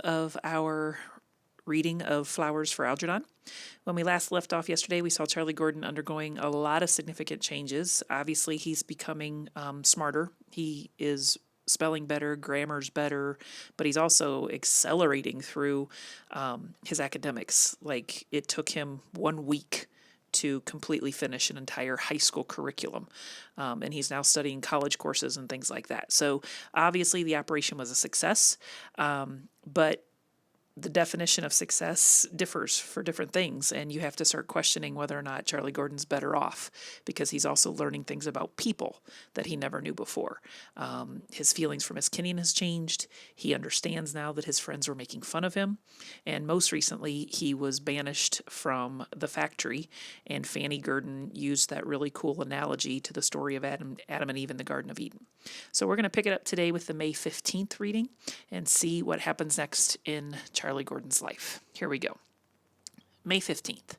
of our reading of Flowers for Algernon. When we last left off yesterday, we saw Charlie Gordon undergoing a lot of significant changes. Obviously, he's becoming smarter. He is spelling better, grammar's better, but he's also accelerating through his academics. Like, it took him 1 week to completely finish an entire high school curriculum. And he's now studying college courses and things like that. So obviously the operation was a success, but the definition of success differs for different things, and you have to start questioning whether or not Charlie Gordon's better off, because he's also learning things about people that he never knew before. His feelings for Miss Kinnian has changed. He understands now that his friends were making fun of him, and most recently he was banished from the factory, and Fanny Gurdon used that really cool analogy to the story of Adam and Eve in the Garden of Eden. So we're going to pick it up today with the May 15th reading and see what happens next in Charlie Gordon's life. Here we go. May 15th.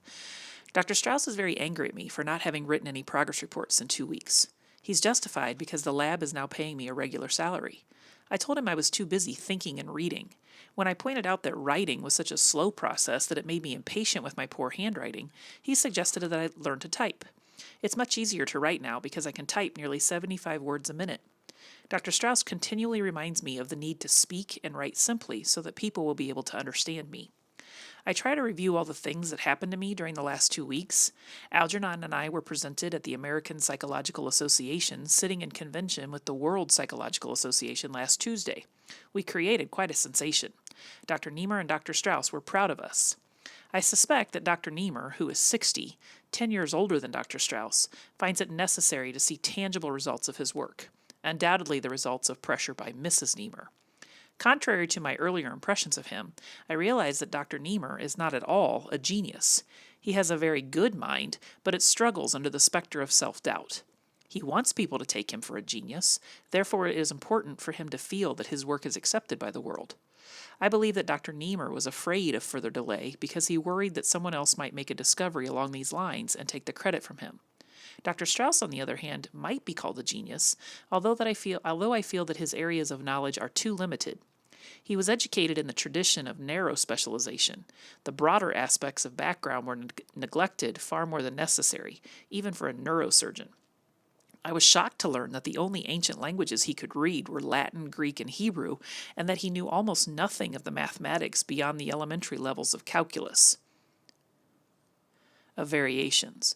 Dr. Strauss is very angry at me for not having written any progress reports in 2 weeks. He's justified because the lab is now paying me a regular salary. I told him I was too busy thinking and reading. When I pointed out that writing was such a slow process that it made me impatient with my poor handwriting, he suggested that I learn to type. It's much easier to write now because I can type nearly 75 words a minute. Dr. Strauss continually reminds me of the need to speak and write simply so that people will be able to understand me. I try to review all the things that happened to me during the last 2 weeks. Algernon and I were presented at the American Psychological Association sitting in convention with the World Psychological Association last Tuesday. We created quite a sensation. Dr. Niemer and Dr. Strauss were proud of us. I suspect that Dr. Niemer, who is 60, 10 years older than Dr. Strauss, finds it necessary to see tangible results of his work. Undoubtedly the results of pressure by Mrs. Niemer. Contrary to my earlier impressions of him, I realize that Dr. Niemer is not at all a genius. He has a very good mind, but it struggles under the specter of self-doubt. He wants people to take him for a genius, therefore it is important for him to feel that his work is accepted by the world. I believe that Dr. Niemer was afraid of further delay because he worried that someone else might make a discovery along these lines and take the credit from him. Dr. Strauss, on the other hand, might be called a genius, although I feel that his areas of knowledge are too limited. He was educated in the tradition of narrow specialization. The broader aspects of background were neglected far more than necessary, even for a neurosurgeon. I was shocked to learn that the only ancient languages he could read were Latin, Greek, and Hebrew, and that he knew almost nothing of the mathematics beyond the elementary levels of calculus, of variations.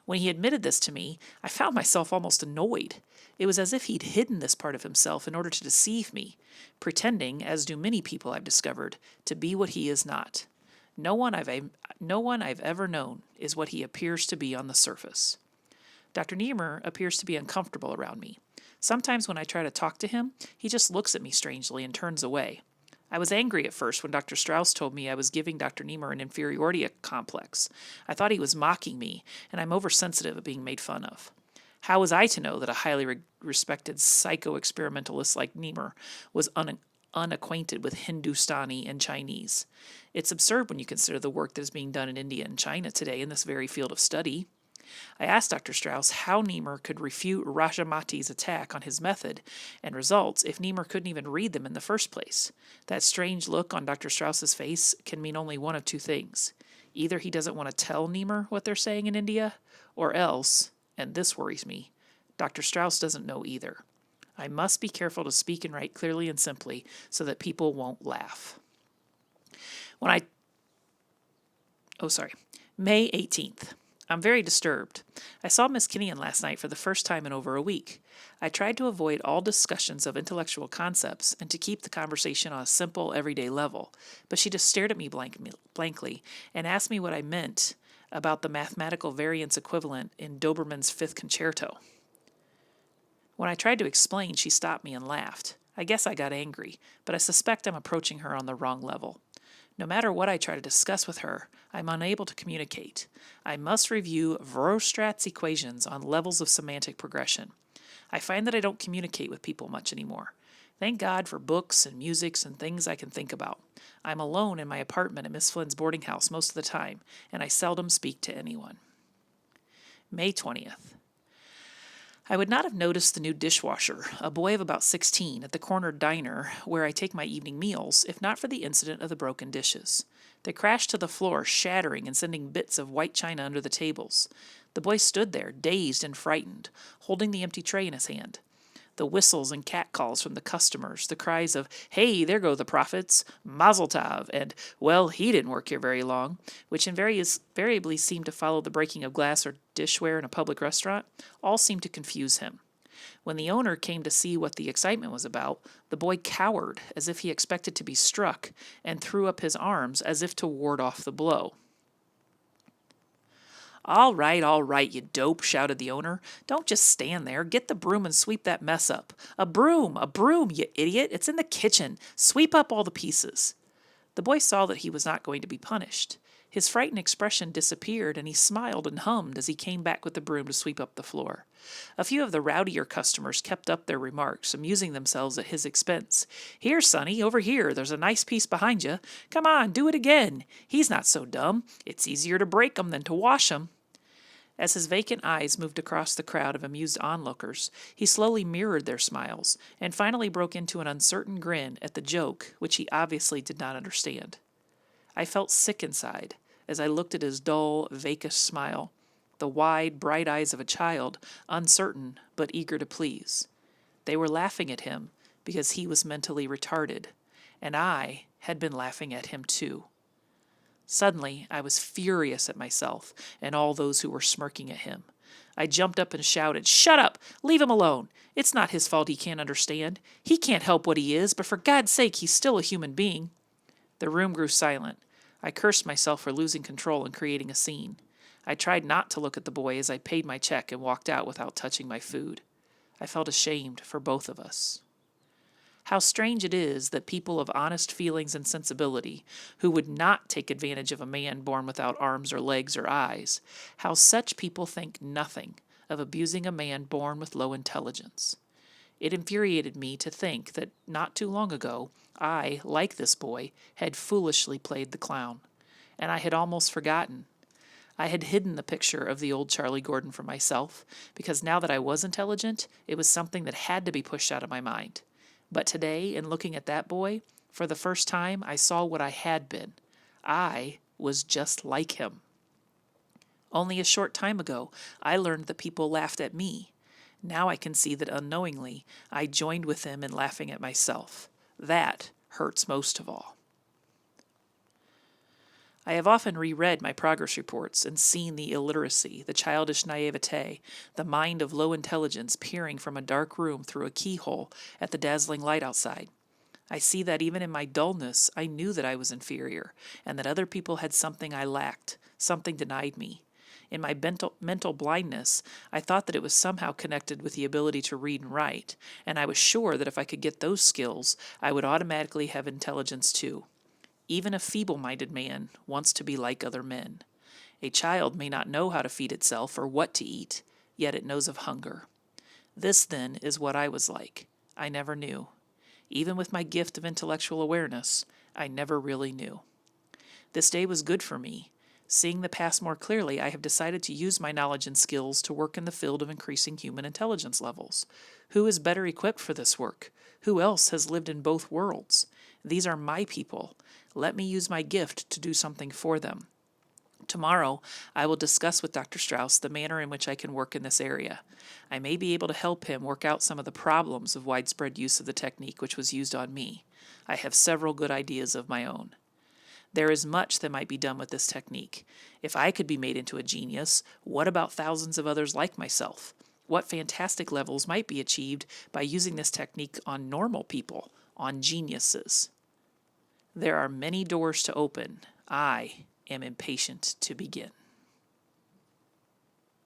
When he admitted this to me, I found myself almost annoyed. It was as if he'd hidden this part of himself in order to deceive me, pretending, as do many people I've discovered, to be what he is not. No one I've ever known is what he appears to be on the surface. Dr. Niemer appears to be uncomfortable around me. Sometimes when I try to talk to him, he just looks at me strangely and turns away. I was angry at first when Dr. Strauss told me I was giving Dr. Niemer an inferiority complex. I thought he was mocking me, and I'm oversensitive at being made fun of. How was I to know that a highly respected psycho-experimentalist like Niemer was unacquainted with Hindustani and Chinese? It's absurd when you consider the work that is being done in India and China today in this very field of study. I asked Dr. Strauss how Niemer could refute Rajamati's attack on his method and results if Niemer couldn't even read them in the first place. That strange look on Dr. Strauss's face can mean only one of two things. Either he doesn't want to tell Niemer what they're saying in India, or else, and this worries me, Dr. Strauss doesn't know either. I must be careful to speak and write clearly and simply so that people won't laugh. May 18th. I'm very disturbed. I saw Miss Kinnian last night for the first time in over a week. I tried to avoid all discussions of intellectual concepts and to keep the conversation on a simple, everyday level, but she just stared at me blankly and asked me what I meant about the mathematical variance equivalent in Doberman's Fifth Concerto. When I tried to explain, she stopped me and laughed. I guess I got angry, but I suspect I'm approaching her on the wrong level. No matter what I try to discuss with her, I'm unable to communicate. I must review Weierstrass's equations on levels of semantic progression. I find that I don't communicate with people much anymore. Thank God for books and music and things I can think about. I'm alone in my apartment at Miss Flynn's boarding house most of the time, and I seldom speak to anyone. May 20th. I would not have noticed the new dishwasher, a boy of about 16, at the corner diner where I take my evening meals, if not for the incident of the broken dishes. They crashed to the floor, shattering and sending bits of white china under the tables. The boy stood there, dazed and frightened, holding the empty tray in his hand. The whistles and catcalls from the customers, the cries of, "Hey, there go the profits," "Mazel tov," and, "Well, he didn't work here very long," which invariably seemed to follow the breaking of glass or dishware in a public restaurant, all seemed to confuse him. When the owner came to see what the excitement was about, the boy cowered as if he expected to be struck and threw up his arms as if to ward off the blow. All right, you dope," shouted the owner. "Don't just stand there. Get the broom and sweep that mess up. A broom, you idiot. It's in the kitchen. Sweep up all the pieces." The boy saw that he was not going to be punished. His frightened expression disappeared, and he smiled and hummed as he came back with the broom to sweep up the floor. A few of the rowdier customers kept up their remarks, amusing themselves at his expense. "Here, sonny, over here. There's a nice piece behind you. Come on, do it again. He's not so dumb. It's easier to break 'em than to wash 'em." As his vacant eyes moved across the crowd of amused onlookers, he slowly mirrored their smiles, and finally broke into an uncertain grin at the joke, which he obviously did not understand. I felt sick inside as I looked at his dull, vacuous smile, the wide, bright eyes of a child, uncertain but eager to please. They were laughing at him because he was mentally retarded, and I had been laughing at him too. Suddenly, I was furious at myself and all those who were smirking at him. I jumped up and shouted, "Shut up! Leave him alone! It's not his fault he can't understand. He can't help what he is, but for God's sake, he's still a human being." The room grew silent. I cursed myself for losing control and creating a scene. I tried not to look at the boy as I paid my check and walked out without touching my food. I felt ashamed for both of us. How strange it is that people of honest feelings and sensibility, who would not take advantage of a man born without arms or legs or eyes, how such people think nothing of abusing a man born with low intelligence. It infuriated me to think that not too long ago, I, like this boy, had foolishly played the clown, and I had almost forgotten. I had hidden the picture of the old Charlie Gordon from myself, because now that I was intelligent, it was something that had to be pushed out of my mind. But today, in looking at that boy, for the first time I saw what I had been. I was just like him. Only a short time ago, I learned that people laughed at me. Now I can see that unknowingly, I joined with them in laughing at myself. That hurts most of all. I have often reread my progress reports and seen the illiteracy, the childish naivete, the mind of low intelligence peering from a dark room through a keyhole at the dazzling light outside. I see that even in my dullness, I knew that I was inferior, and that other people had something I lacked, something denied me. In my mental blindness, I thought that it was somehow connected with the ability to read and write, and I was sure that if I could get those skills, I would automatically have intelligence too. Even a feeble-minded man wants to be like other men. A child may not know how to feed itself or what to eat, yet it knows of hunger. This, then, is what I was like. I never knew. Even with my gift of intellectual awareness, I never really knew. This day was good for me. Seeing the past more clearly, I have decided to use my knowledge and skills to work in the field of increasing human intelligence levels. Who is better equipped for this work? Who else has lived in both worlds? These are my people. Let me use my gift to do something for them. Tomorrow, I will discuss with Dr. Strauss the manner in which I can work in this area. I may be able to help him work out some of the problems of widespread use of the technique which was used on me. I have several good ideas of my own. There is much that might be done with this technique. If I could be made into a genius, what about thousands of others like myself? What fantastic levels might be achieved by using this technique on normal people, on geniuses? There are many doors to open. I am impatient to begin.